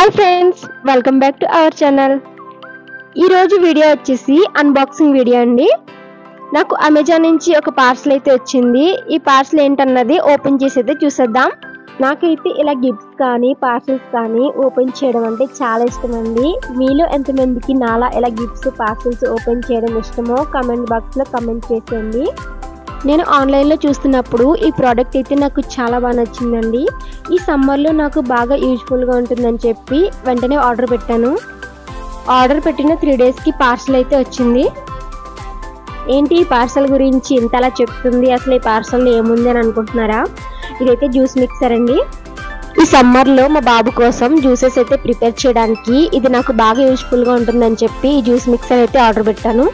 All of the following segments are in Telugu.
Hi friends, welcome back to our channel. ఈరోజు వీడియో వచ్చేసి అన్బాక్సింగ్ వీడియో అండి. నాకు అమెజాన్ నుంచి ఒక పార్సల్ అయితే వచ్చింది. ఈ పార్సల్ ఏంటన్నది ఓపెన్ చేసి అయితే చూసేద్దాం. నాకైతే ఇలా గిఫ్ట్స్ కానీ పార్సల్స్ కానీ ఓపెన్ చేయడం అంటే చాలా ఇష్టం అండి. మీలో ఎంతమందికి నాలా ఇలా గిఫ్ట్స్ పార్సల్స్ ఓపెన్ చేయడం ఇష్టమో కామెంట్ బాక్స్లో కామెంట్ చేసేయండి. నేను ఆన్లైన్లో చూస్తున్నప్పుడు ఈ ప్రోడక్ట్ అయితే నాకు చాలా బాగా నచ్చిందండి. ఈ సమ్మర్లో నాకు బాగా యూజ్ఫుల్గా ఉంటుందని చెప్పి వెంటనే ఆర్డర్ పెట్టాను. ఆర్డర్ పెట్టిన 3 డేస్కి పార్సల్ అయితే వచ్చింది. ఏంటి ఈ పార్సల్ గురించి ఇంతలా చెప్తుంది, అసలు ఈ పార్సల్లో ఏముంది అని అనుకుంటున్నారా? ఇదైతే జ్యూస్ మిక్సర్ అండి. ఈ సమ్మర్లో మా బాబు కోసం జ్యూసెస్ అయితే ప్రిపేర్ చేయడానికి ఇది నాకు బాగా యూజ్ఫుల్గా ఉంటుందని చెప్పి ఈ జ్యూస్ మిక్సర్ అయితే ఆర్డర్ పెట్టాను.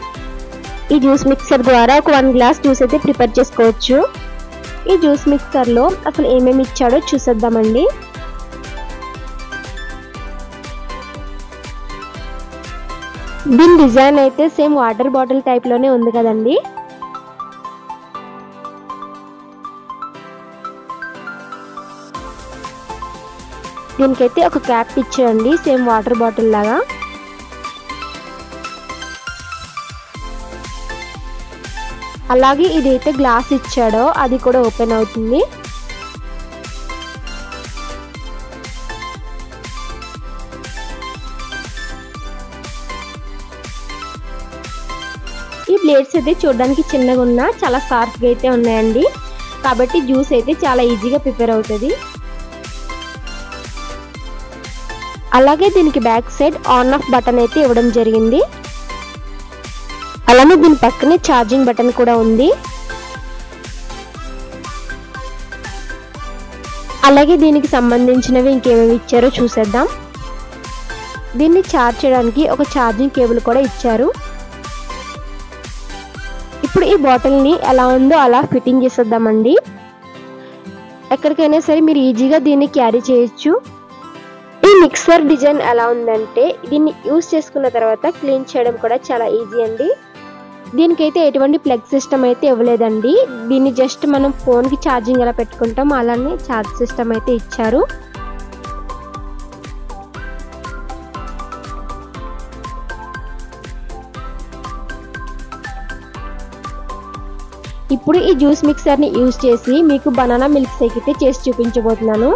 ఈ జ్యూస్ మిక్సర్ ద్వారా ఒక 1 గ్లాస్ జ్యూస్ అయితే ప్రిపేర్ చేసుకోవచ్చు. ఈ జ్యూస్ మిక్సర్లో అసలు ఏమేమి ఇచ్చాడో చూసేద్దామండి. దీని డిజైన్ అయితే సేమ్ వాటర్ బాటిల్ టైప్లోనే ఉంది కదండి. దీనికైతే ఒక క్యాప్ ఇచ్చాడండి సేమ్ వాటర్ బాటిల్ లాగా. అలాగే ఇదైతే గ్లాస్ ఇచ్చాడో అది కూడా ఓపెన్ అవుతుంది. ఈ బ్లేడ్స్ అయితే చూడడానికి చిన్నగా ఉన్నా చాలా షార్ప్గా అయితే ఉన్నాయండి. కాబట్టి జ్యూస్ అయితే చాలా ఈజీగా ప్రిపేర్ అవుతుంది. అలాగే దీనికి back side on off button అయితే ఇవ్వడం జరిగింది. అలానే దీని పక్కనే ఛార్జింగ్ బటన్ కూడా ఉంది. అలాగే దీనికి సంబంధించినవి ఇంకేమేమి ఇచ్చారో చూసేద్దాం. దీన్ని ఛార్జ్ చేయడానికి ఒక ఛార్జింగ్ కేబుల్ కూడా ఇచ్చారు. ఇప్పుడు ఈ బాటిల్ని ఎలా ఉందో అలా ఫిట్టింగ్ చేసేద్దామండి. ఎక్కడికైనా సరే మీరు ఈజీగా దీన్ని క్యారీ చేయొచ్చు. ఈ మిక్సర్ డిజైన్ ఎలా ఉందంటే దీన్ని యూజ్ చేసుకున్న తర్వాత క్లీన్ చేయడం కూడా చాలా ఈజీ అండి. దీనికైతే ఎటువంటి ప్లగ్ సిస్టమ్ అయితే ఇవ్వలేదండి. దీన్ని జస్ట్ మనం ఫోన్కి ఛార్జింగ్ ఎలా పెట్టుకుంటాం అలానే ఛార్జ్ సిస్టమ్ అయితే ఇచ్చారు. ఇప్పుడు ఈ జ్యూస్ మిక్సర్ని యూజ్ చేసి మీకు బనానా మిల్క్ షేక్ అయితే చేసి చూపించబోతున్నాను.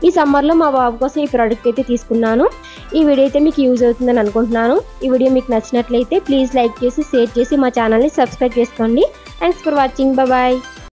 ఈ సమ్మర్లో మా బాబు కోసం ఈ ప్రోడక్ట్ అయితే తీసుకున్నాను. ఈ వీడియో అయితే మీకు యూజ్ అవుతుందని అనుకుంటున్నాను. ఈ వీడియో మీకు నచ్చినట్లయితే ప్లీజ్ లైక్ చేసి షేర్ చేసి మా ఛానల్ని సబ్స్క్రైబ్ చేసుకోండి. Thanks for watching. బాయ్.